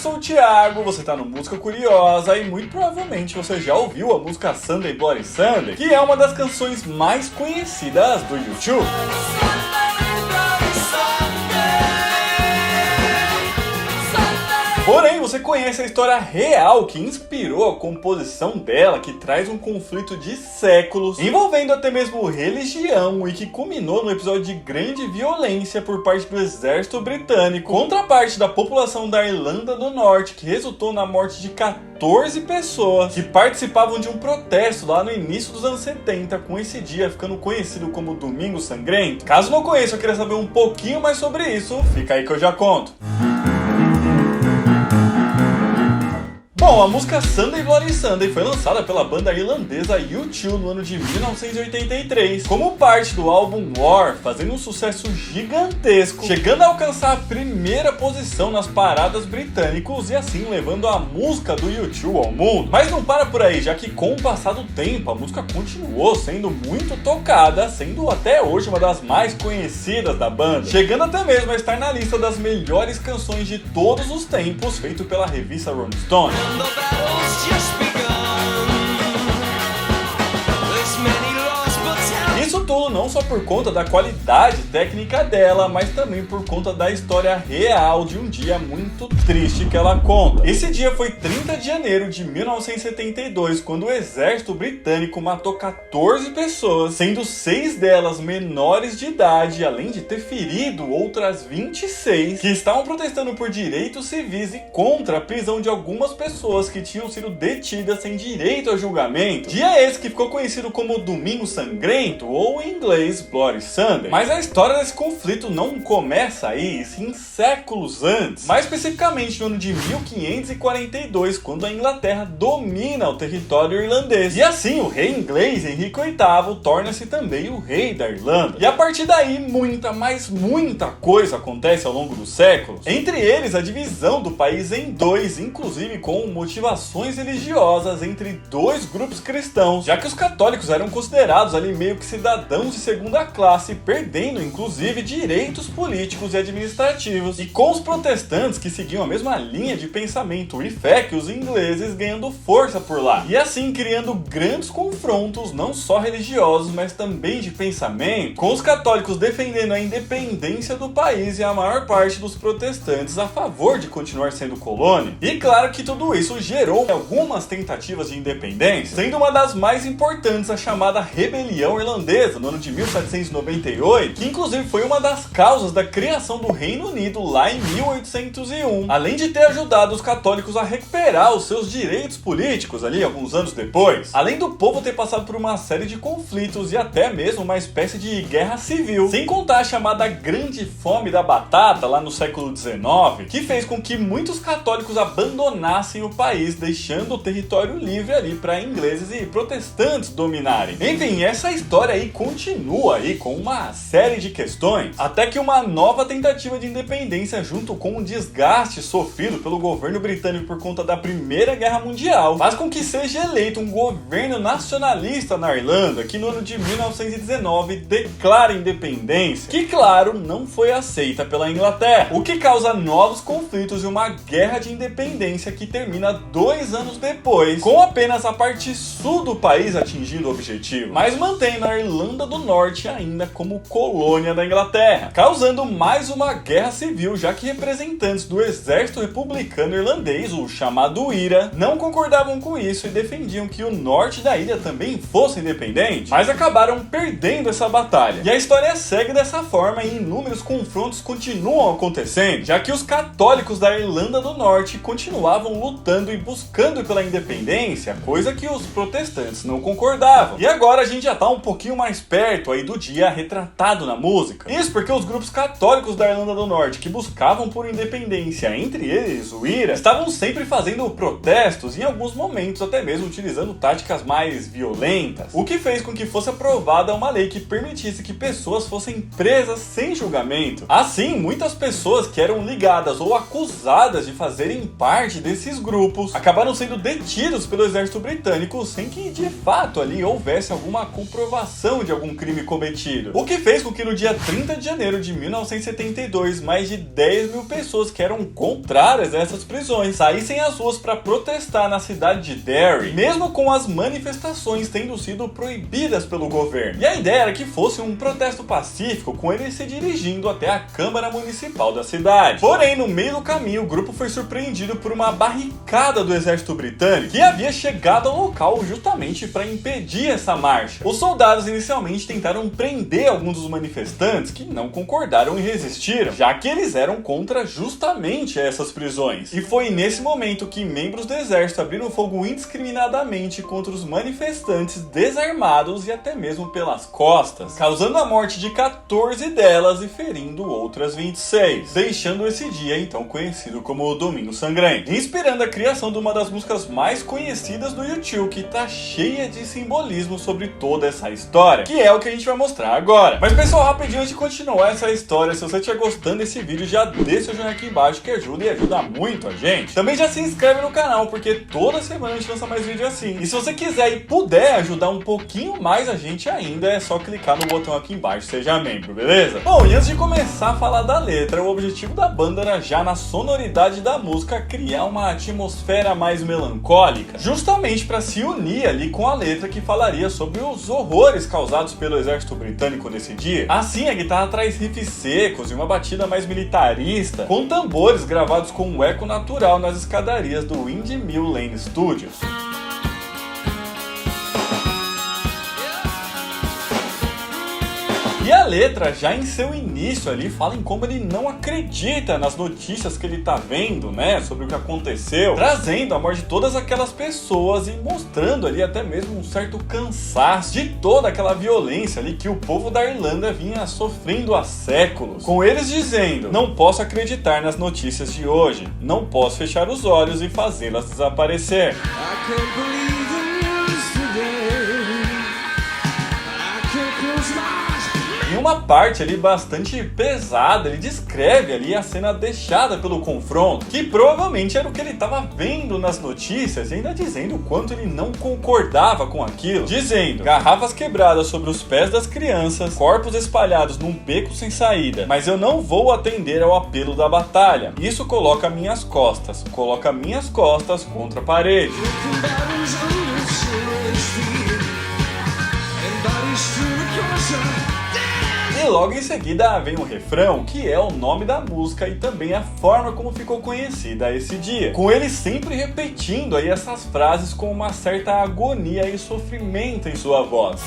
sou o Thiago, você tá no Música Curiosa e muito provavelmente você já ouviu a música Sunday Bloody Sunday, que é uma das canções mais conhecidas do YouTube. Porém, você conhece a história real que inspirou a composição dela, que traz um conflito de séculos, envolvendo até mesmo religião e que culminou no episódio de grande violência por parte do exército britânico contra a parte da população da Irlanda do Norte, que resultou na morte de 14 pessoas que participavam de um protesto lá no início dos anos 70, com esse dia ficando conhecido como Domingo Sangrento? Caso não conheça, eu queria saber um pouquinho mais sobre isso, fica aí que eu já conto. Bom, a música Sunday Bloody Sunday foi lançada pela banda irlandesa U2 no ano de 1983, como parte do álbum War, fazendo um sucesso gigantesco, chegando a alcançar a primeira posição nas paradas britânicos e assim levando a música do U2 ao mundo. Mas não para por aí, já que com o passar do tempo a música continuou sendo muito tocada, sendo até hoje uma das mais conhecidas da banda, chegando até mesmo a estar na lista das melhores canções de todos os tempos, feito pela revista Rolling Stone. The battle's just begun. This many lost, but Isso tudo não só por conta da qualidade técnica dela, mas também por conta da história real de um dia muito triste que ela conta. Esse dia foi 30 de janeiro de 1972, quando o exército britânico matou 14 pessoas, sendo 6 delas menores de idade, além de ter ferido outras 26 que estavam protestando por direitos civis e contra a prisão de algumas pessoas que tinham sido detidas sem direito a julgamento. Dia esse que ficou conhecido como Domingo Sangrento, ou em inglês Bloody Sunday. Mas a história desse conflito não começa aí, sim séculos antes, mais especificamente no ano de 1542, quando a Inglaterra domina o território irlandês. E assim, o rei inglês Henrique VIII torna-se também o rei da Irlanda. E a partir daí, muita coisa acontece ao longo dos séculos. Entre eles, a divisão do país em dois, inclusive com motivações religiosas entre dois grupos cristãos, já que os católicos eram considerados ali meio que cidadãos de segunda classe, perdendo inclusive direitos políticos e administrativos, e com os protestantes que seguiam a mesma linha de pensamento e fé que os ingleses, ganhando força por lá, e assim criando grandes confrontos não só religiosos, mas também de pensamento, com os católicos defendendo a independência do país e a maior parte dos protestantes a favor de continuar sendo colônia. E claro que tudo isso gerou algumas tentativas de independência, sendo uma das mais importantes a chamada Rebelião Irlandesa, no ano de 1798, que inclusive foi uma das causas da criação do Reino Unido lá em 1801, além de ter ajudado os católicos a recuperar os seus direitos políticos ali alguns anos depois, além do povo ter passado por uma série de conflitos e até mesmo uma espécie de guerra civil, sem contar a chamada Grande Fome da Batata lá no século XIX, que fez com que muitos católicos abandonassem o país, deixando o território livre ali para ingleses e protestantes dominarem. Enfim, essa história aí continua aí com uma série de questões, até que uma nova tentativa de independência, junto com o desgaste sofrido pelo governo britânico por conta da Primeira Guerra Mundial, faz com que seja eleito um governo nacionalista na Irlanda, que no ano de 1919 declara independência, que claro, não foi aceita pela Inglaterra, o que causa novos conflitos e uma guerra de independência que termina 2 anos depois, com apenas a parte sul do país atingindo o objetivo, mas mantendo a Irlanda do Norte ainda como colônia da Inglaterra, causando mais uma guerra civil, já que representantes do exército republicano irlandês, o chamado IRA, não concordavam com isso e defendiam que o norte da ilha também fosse independente, mas acabaram perdendo essa batalha. E a história segue dessa forma e inúmeros confrontos continuam acontecendo, já que os católicos da Irlanda do Norte continuavam lutando e buscando pela independência, coisa que os protestantes não concordavam. E agora a gente já tá um pouquinho mais perto aí do dia retratado na música. Isso porque os grupos católicos da Irlanda do Norte que buscavam por independência, entre eles o IRA, estavam sempre fazendo protestos e em alguns momentos até mesmo utilizando táticas mais violentas, o que fez com que fosse aprovada uma lei que permitisse que pessoas fossem presas sem julgamento. Assim, muitas pessoas que eram ligadas ou acusadas de fazerem parte desses grupos acabaram sendo detidos pelo exército britânico sem que de fato ali houvesse alguma comprovação de algum um crime cometido. O que fez com que no dia 30 de janeiro de 1972, mais de 10 mil pessoas que eram contrárias a essas prisões saíssem às ruas para protestar na cidade de Derry, mesmo com as manifestações tendo sido proibidas pelo governo. E a ideia era que fosse um protesto pacífico, com eles se dirigindo até a Câmara Municipal da cidade. Porém, no meio do caminho, o grupo foi surpreendido por uma barricada do exército britânico, que havia chegado ao local justamente para impedir essa marcha. Os soldados inicialmente tentaram prender alguns dos manifestantes que não concordaram e resistiram, já que eles eram contra justamente essas prisões. E foi nesse momento que membros do exército abriram fogo indiscriminadamente contra os manifestantes desarmados e até mesmo pelas costas, causando a morte de 14 delas e ferindo outras 26, deixando esse dia então conhecido como o Domingo Sangrento, inspirando a criação de uma das músicas mais conhecidas do YouTube, que tá cheia de simbolismo sobre toda essa história, que é o que a gente vai mostrar agora. Mas pessoal, rapidinho, antes de continuar essa história, se você estiver gostando desse vídeo, já deixa o joinha aqui embaixo que ajuda e ajuda muito a gente. Também já se inscreve no canal, porque toda semana a gente lança mais vídeo assim. E se você quiser e puder ajudar um pouquinho mais a gente ainda, é só clicar no botão aqui embaixo, seja membro, beleza? Bom, e antes de começar a falar da letra, o objetivo da banda era já na sonoridade da música criar uma atmosfera mais melancólica, justamente para se unir ali com a letra que falaria sobre os horrores causados pelo exército britânico nesse dia. Assim, a guitarra traz riffs secos e uma batida mais militarista, com tambores gravados com um eco natural nas escadarias do Windmill Lane Studios. E a letra, já em seu início ali, fala em como ele não acredita nas notícias que ele tá vendo, né, sobre o que aconteceu, trazendo a morte de todas aquelas pessoas e mostrando ali até mesmo um certo cansaço de toda aquela violência ali que o povo da Irlanda vinha sofrendo há séculos. Com eles dizendo: não posso acreditar nas notícias de hoje, não posso fechar os olhos e fazê-las desaparecer. I can't believe the news today. I can't close my eyes. Em uma parte ali bastante pesada, ele descreve ali a cena deixada pelo confronto, que provavelmente era o que ele estava vendo nas notícias, e ainda dizendo o quanto ele não concordava com aquilo, dizendo: garrafas quebradas sobre os pés das crianças, corpos espalhados num beco sem saída, mas eu não vou atender ao apelo da batalha. Isso coloca minhas costas contra a parede. Broken bottoms under serious feet. And bodies strewn across her. E logo em seguida vem o refrão, que é o nome da música e também a forma como ficou conhecida esse dia, com ele sempre repetindo aí essas frases com uma certa agonia e sofrimento em sua voz.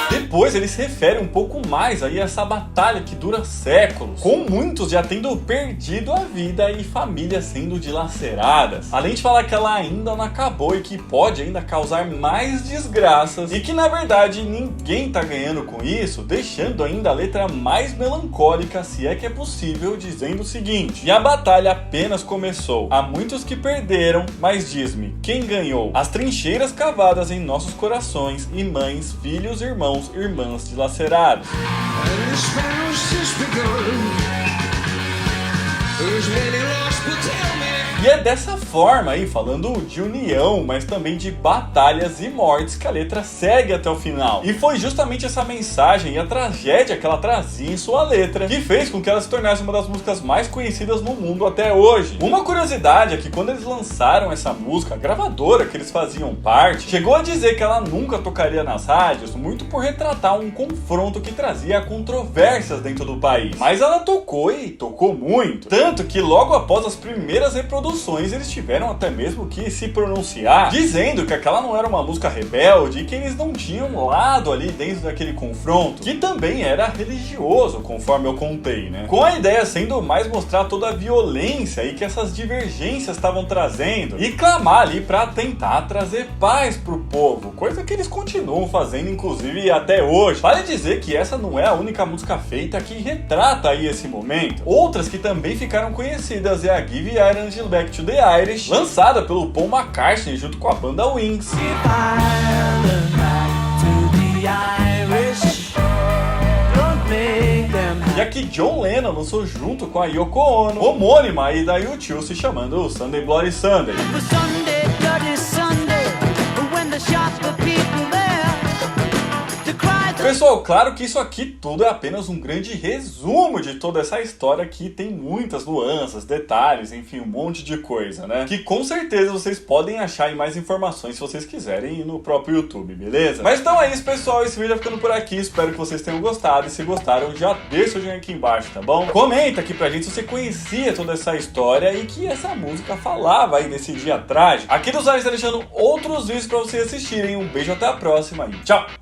Depois ele se refere um pouco mais aí a essa batalha que dura séculos, com muitos já tendo perdido a vida e famílias sendo dilaceradas. Além de falar que ela ainda não acabou e que pode ainda causar mais desgraças, e que na verdade ninguém tá ganhando com isso, deixando ainda a letra mais melancólica, se é que é possível, dizendo o seguinte: e a batalha apenas começou. Há muitos que perderam, mas diz-me, quem ganhou? As trincheiras cavadas em nossos corações, e mães, filhos, irmãos, irmãs dilacerados. And this battle's just begun. There's many lost, but tell me. E é dessa forma aí, falando de união, mas também de batalhas e mortes, que a letra segue até o final. E foi justamente essa mensagem e a tragédia que ela trazia em sua letra que fez com que ela se tornasse uma das músicas mais conhecidas no mundo até hoje. Uma curiosidade é que quando eles lançaram essa música, a gravadora que eles faziam parte chegou a dizer que ela nunca tocaria nas rádios, muito por retratar um confronto que trazia controvérsias dentro do país. Mas ela tocou e tocou muito, tanto que logo após as primeiras reproduções eles tiveram até mesmo que se pronunciar, dizendo que aquela não era uma música rebelde e que eles não tinham um lado ali dentro daquele confronto, que também era religioso, conforme eu contei, né? Com a ideia sendo mais mostrar toda a violência e que essas divergências estavam trazendo, e clamar ali pra tentar trazer paz pro povo, coisa que eles continuam fazendo, inclusive até hoje. Vale dizer que essa não é a única música feita que retrata aí esse momento. Outras que também ficaram conhecidas é a Give Ireland Back to the Irish, lançada pelo Paul McCartney junto com a banda Wings. E a que John Lennon lançou junto com a Yoko Ono, homônima aí da U2, se chamando Sunday Bloody Sunday. the shop of people there to cry the Pessoal, claro que isso aqui tudo é apenas um grande resumo de toda essa história que tem muitas nuances, detalhes, enfim, um monte de coisa, né? Que com certeza vocês podem achar em mais informações se vocês quiserem no próprio YouTube, beleza? Mas então é isso, pessoal, esse vídeo vai ficando por aqui, espero que vocês tenham gostado e se gostaram já deixa o joinha aqui embaixo, tá bom? Comenta aqui pra gente se você conhecia toda essa história e que essa música falava aí desse dia trágico. Aqui dos Ares tá deixando outros vídeos pra vocês assistirem, um beijo, até a próxima e tchau!